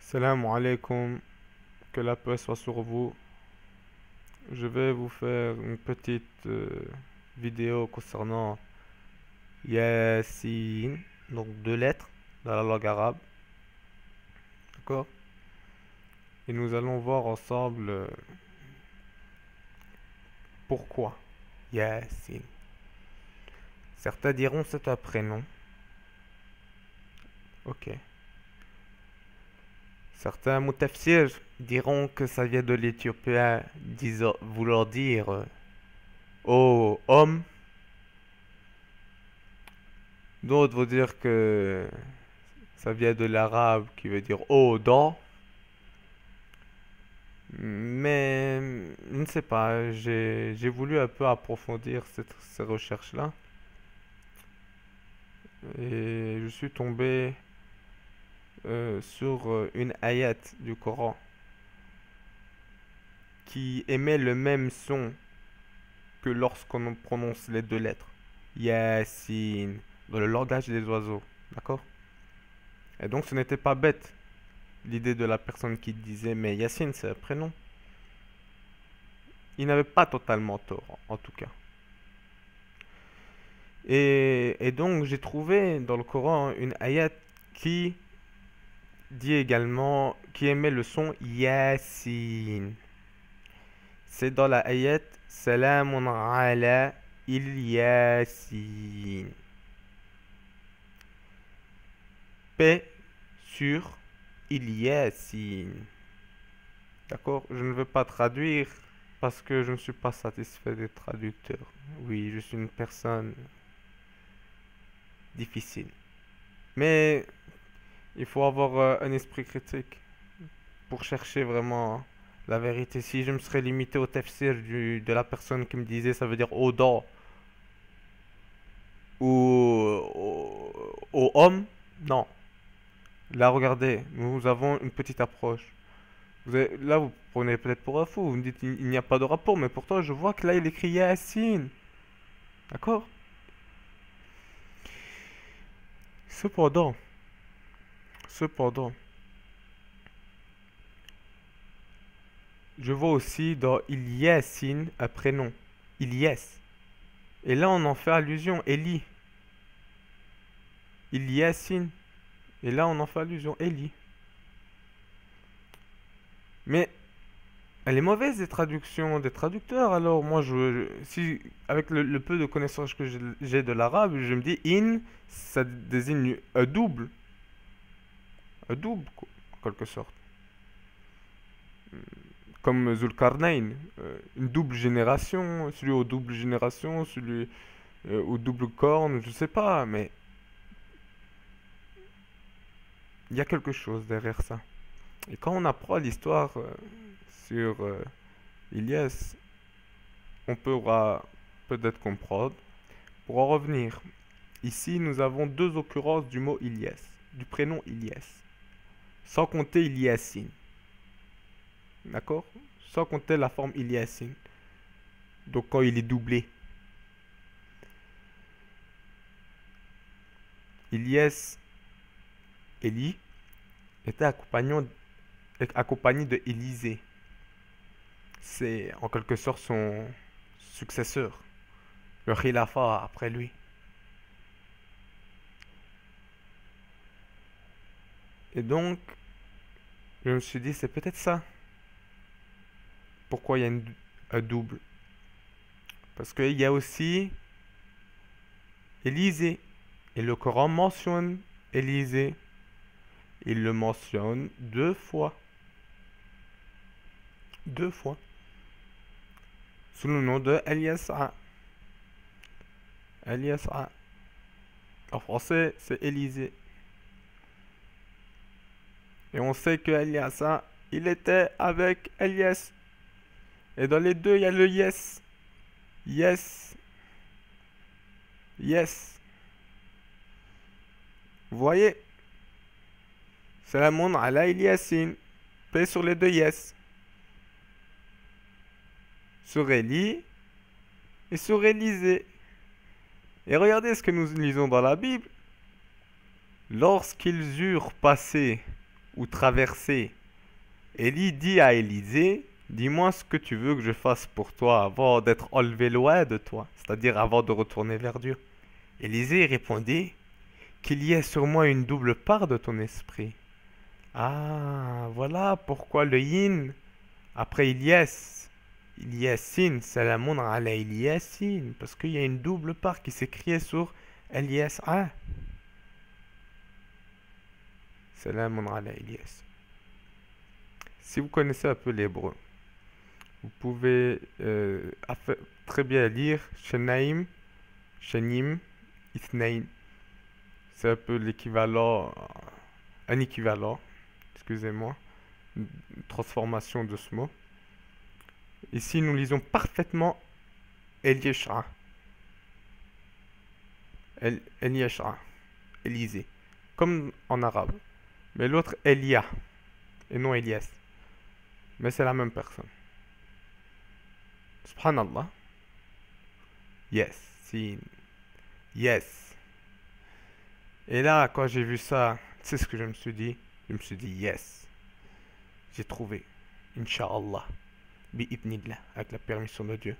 Salam alaikum, que la paix soit sur vous. Je vais vous faire une petite vidéo concernant Yasin, donc deux lettres dans la langue arabe, d'accord? Et nous allons voir ensemble pourquoi Yasin. Certains diront c'est un prénom, ok. Certains moutafsirs diront que ça vient de l'éthiopien vouloir dire oh homme. D'autres vont dire que ça vient de l'arabe qui veut dire oh dents. Mais je ne sais pas, j'ai voulu un peu approfondir ces recherches-là et je suis tombé sur une ayat du Coran qui émet le même son que lorsqu'on prononce les deux lettres. Yasin, dans le langage des oiseaux, d'accord? Et donc ce n'était pas bête l'idée de la personne qui disait mais Yassine c'est un prénom. Il n'avait pas totalement tort en tout cas. Et donc j'ai trouvé dans le Coran une ayat qui dit également, qui émet le son Yasin. C'est dans la ayat Salamun ala il Yasin. Paix sur il Yasin. D'accord? Je ne veux pas traduire parce que je ne suis pas satisfait des traducteurs. Oui, je suis une personne difficile. Mais il faut avoir un esprit critique pour chercher vraiment la vérité. Si je me serais limité au tafsir de la personne qui me disait ça veut dire Oda ou au homme, non. Là, regardez, nous avons une petite approche. Là, vous prenez peut-être pour un fou, vous me dites il n'y a pas de rapport, mais pourtant je vois que là il écrit Yassine. D'accord? Cependant, cependant, je vois aussi dans Ilyasine un prénom. Ilyes. Et là on en fait allusion. Eli. Ilyasine. Et là on en fait allusion. Eli. Mais elle est mauvaise des traductions des traducteurs. Alors moi si avec le peu de connaissances que j'ai de l'arabe, je me dis in, ça désigne un double en quelque sorte. Comme Zulkarnain, une double génération, celui aux double génération, celui aux double cornes, je sais pas, mais il y a quelque chose derrière ça. Et quand on apprend l'histoire sur Ilyes, on pourra peut-être comprendre. Pour en revenir, ici nous avons deux occurrences du mot Ilyes, du prénom Ilyes, sans compter Ilyasine. D'accord? Sans compter la forme Ilyasine. Donc quand il est doublé. Ilyes, Élie, était accompagné de Élisée. C'est en quelque sorte son successeur, le Khilafa après lui. Et donc, je me suis dit, c'est peut-être ça. Pourquoi il y a un double? Parce qu'il y a aussi Élisée. Et le Coran mentionne Élisée. Il le mentionne deux fois. Deux fois. Sous le nom de Eliasa. Eliasa. En français, c'est Élisée. Et on sait que Eliasa, il était avec Elias. Et dans les deux, il y a le yes. Yes. Yes. Vous voyez? Salamun ala Yassine. Paix sur les deux yes. Sur Élie et sur Élisée. Et regardez ce que nous lisons dans la Bible. Lorsqu'ils eurent passé ou traverser. Élie dit à Élisée, dis-moi ce que tu veux que je fasse pour toi avant d'être enlevé loin de toi, c'est-à-dire avant de retourner vers Dieu. Élisée répondit, qu'il y ait sur moi une double part de ton esprit. Ah, voilà pourquoi le yin, après Ilyes, Ilyasin, Salamun ala Ilyasin, parce qu'il y a une double part qui s'écrit sur Elias. Ah, Salamun ala Ilyas. Si vous connaissez un peu l'hébreu, vous pouvez très bien lire Shenaim, Shenim, Ithnain. C'est un peu l'équivalent, un équivalent, excusez-moi, une transformation de ce mot. Ici, nous lisons parfaitement Elieshra, Elieshra, Élisée, comme en arabe. Mais l'autre, Elia, et non Elias. Mais c'est la même personne. Subhanallah. Yes, sin. Yes. Et là, quand j'ai vu ça, tu sais ce que je me suis dit? Je me suis dit, yes. J'ai trouvé. Inch'Allah. Bi'idnillah. Avec la permission de Dieu.